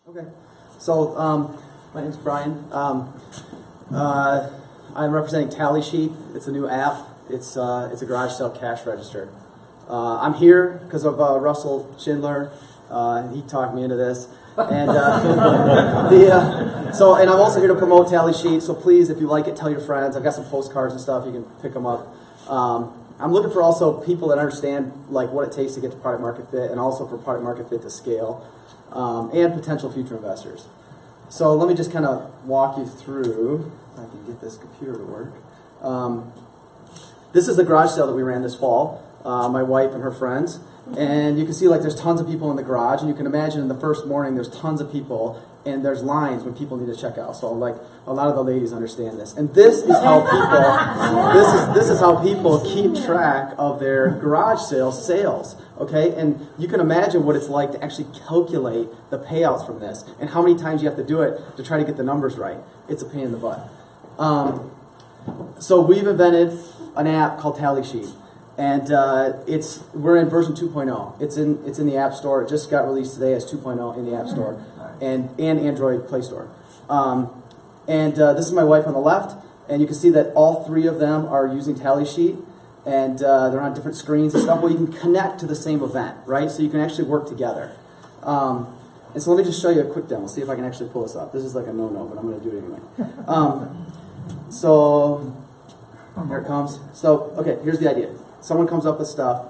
Okay. So my name's Brian. I'm representing Tally Sheet. It's a new app. It's a garage sale cash register. I'm here because of Russell Schindler. He talked me into this. And and I'm also here to promote Tally Sheet. So please, if you like it, tell your friends. I've got some postcards and stuff. You can pick them up. I'm looking for also people that understand like what it takes to get to product market fit, and also for product market fit to scale, and potential future investors. So let me just kind of walk you through. If I can get this computer to work. This is the garage sale that we ran this fall. My wife and her friends. And you can see like there's tons of people in the garage, and you can imagine in the first morning there's tons of people, and there's lines when people need to check out. So like a lot of the ladies understand this. And this is how people this is how people keep track of their garage sales. Okay? And you can imagine what it's like to actually calculate the payouts from this and how many times you have to do it to try to get the numbers right. It's a pain in the butt. So we've invented an app called Tally Sheet. And we're in version 2.0. It's in the App Store. It just got released today as 2.0 in the App Store and Android Play Store. This is my wife on the left, and you can see that all three of them are using Tally Sheet, and they're on different screens and stuff. Well, you can connect to the same event, right? So you can actually work together. And so let me just show you a quick demo. See if I can actually pull this up. This is like a no-no, but I'm going to do it anyway. So here it comes. So okay, here's the idea. Someone comes up with stuff.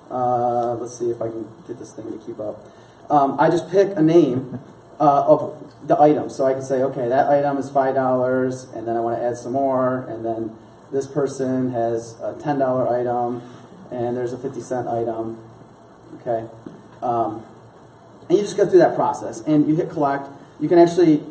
Let's see if I can get this thing to keep up. I just pick a name of the item. So I can say, okay, that item is $5, and then I want to add some more, and then this person has a $10 item, and there's a 50-cent item. Okay. And you just go through that process, and you hit collect. You can actually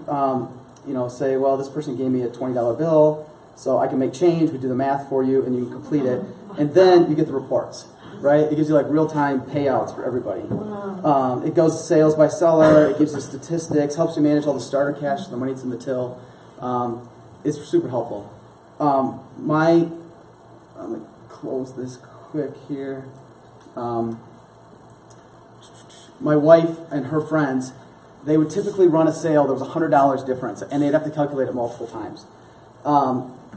say, well, this person gave me a $20 bill, so I can make change. We do the math for you, and you can complete it. And then you get the reports, right? It gives you like real-time payouts for everybody. It goes sales by seller. It gives you statistics, helps you manage all the starter cash, the money that's in the till. It's super helpful. I'm going to close this quick here. My wife and her friends, they would typically run a sale. There was $100 difference, and they'd have to calculate it multiple times.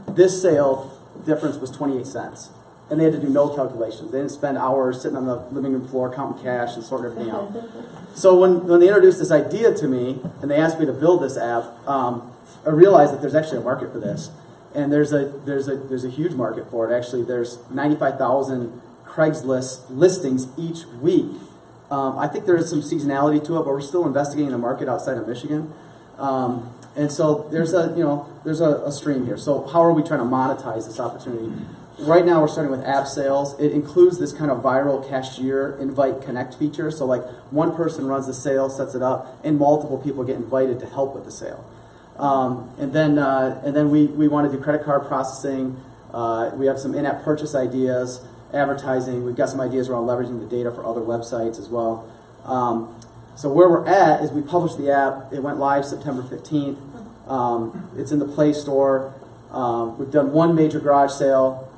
This sale difference was 28 cents. And they had to do no calculations. They didn't spend hours sitting on the living room floor counting cash and sorting everything out. So when they introduced this idea to me and they asked me to build this app, I realized that there's actually a market for this. And there's a huge market for it. Actually, there's 95,000 Craigslist listings each week. I think there is some seasonality to it, but we're still investigating the market outside of Michigan. And so there's a stream here. So how are we trying to monetize this opportunity? Right now we're starting with app sales. It includes this kind of viral cashier invite connect feature. So like one person runs the sale, sets it up, and multiple people get invited to help with the sale. And then we want to do credit card processing. We have some in-app purchase ideas, advertising. We've got some ideas around leveraging the data for other websites as well. So where we're at is we published the app. It went live September 15th. It's in the Play Store. We've done one major garage sale.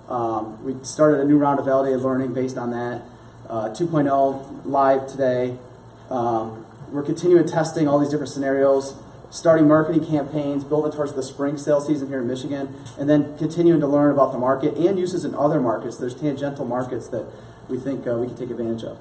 We started a new round of validated learning based on that. 2.0 live today. We're continuing testing all these different scenarios, starting marketing campaigns, building towards the spring sale season here in Michigan, and then continuing to learn about the market and uses in other markets. There's tangential markets that we think we can take advantage of.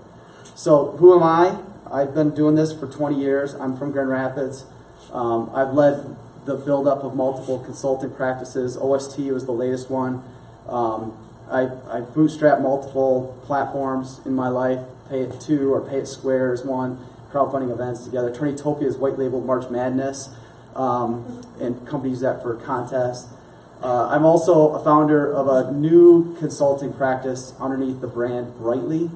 So who am I? I've been doing this for 20 years. I'm from Grand Rapids. I've led the buildup of multiple consulting practices. OST was the latest one. I bootstrapped multiple platforms in my life. Pay It 2 or Pay It Square is one. Crowdfunding events together. Attorneytopia is white labeled March Madness, and companies use that for contests. I'm also a founder of a new consulting practice underneath the brand Brightly,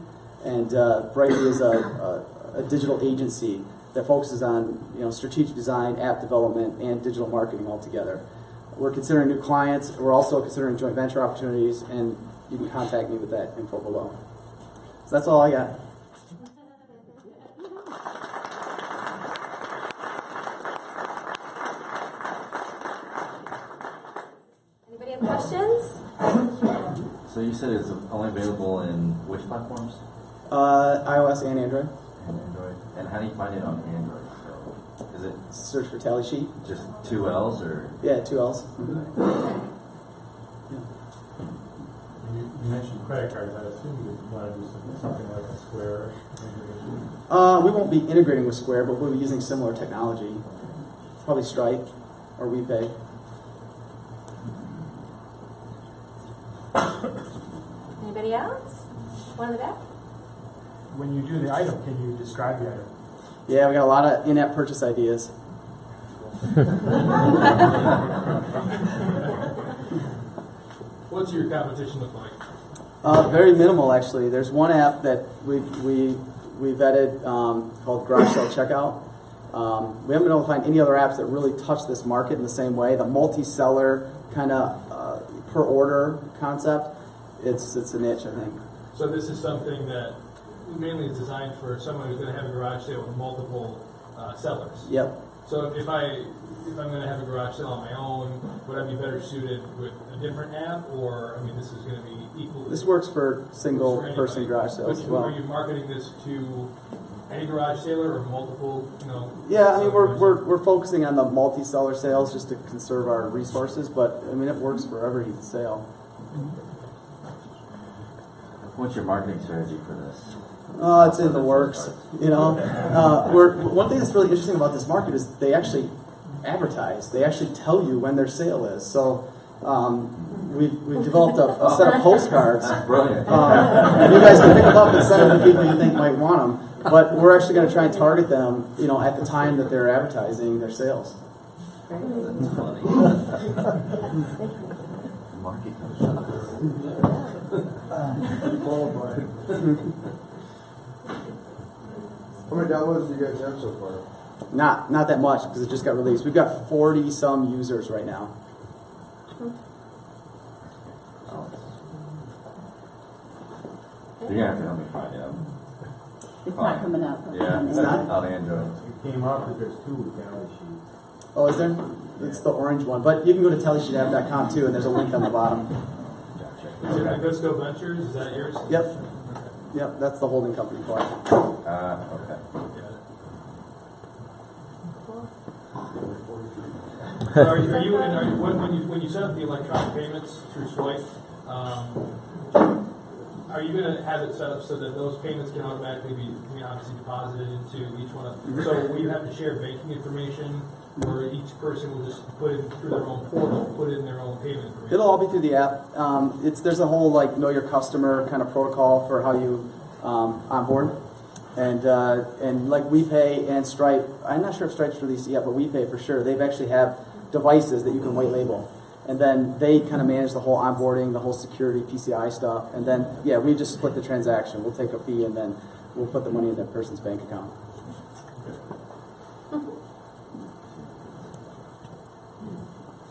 and Brightly is a digital agency that focuses on strategic design, app development, and digital marketing altogether. We're considering new clients. We're also considering joint venture opportunities, and you can contact me with that info below. So that's all I got. Anybody have questions? So you said it's only available in which platforms? iOS and Android. And Android. And how do you find it on Android? So Is it Search for Tally Sheet. just 2 L's or? Yeah, 2 L's. You mentioned credit cards. I assume you want to do something like a Square integration. We won't be integrating with Square, but we'll be using similar technology. Probably Stripe or WePay. Anybody else? One in the back? When you do the item, can you describe the item? Yeah, we got a lot of in-app purchase ideas. What's your competition look like? Very minimal, actually. There's one app that we vetted called Garage Sale Checkout. We haven't been able to find any other apps that really touch this market in the same way. The multi-seller kind of per order concept, it's a niche, I think. So this is something that mainly is designed for someone who's going to have a garage sale with multiple sellers. Yep. So if I'm going to have a garage sale on my own, would I be better suited with a different app, or I mean, this is going to be equal? This works for single-person garage sales as well. Are you marketing this to any garage seller or multiple? Yeah, I mean, we're focusing on the multi-seller sales just to conserve our resources, but I mean, it works for every sale. What's your marketing strategy for this? It's in the works. You know, one thing that's really interesting about this market is they actually advertise. They actually tell you when their sale is. So we've developed a set of postcards. That's brilliant. And you guys can pick them up and send them to people you think might want them. But we're actually going to try and target them, you know, at the time that they're advertising their sales. That's funny. Market. How many downloads do you guys have so far? Not that much because it just got released. We've got 40 some users right now. You're gonna have to help me find it. It's not coming up. Yeah, It's not? on Android. It came up that there's two with Tally Sheet. Oh, is there? It's the orange one. But you can go to tellysheetapp.com too, and there's a link on the bottom. Is it the Good Scope Ventures? Is that yours? Yep. Yep, that's the holding company for it. Okay. So when you set up the electronic payments through Swipe, are you going to have it set up so that those payments can automatically be obviously deposited into each one of? So will you have to share banking information, or each person will just put in through their own portal, put in their own payment information? It'll all be through the app. There's a whole like know your customer kind of protocol for how you onboard, and like WePay and Stripe. I'm not sure if Stripe's released yet, but WePay for sure. They've actually have devices that you can white label, and then they kind of manage the whole onboarding, the whole security, PCI stuff, and then we just split the transaction. We'll take a fee, and then we'll put the money in that person's bank account.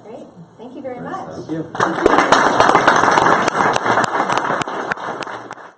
Great. Thank you very much. Thank you.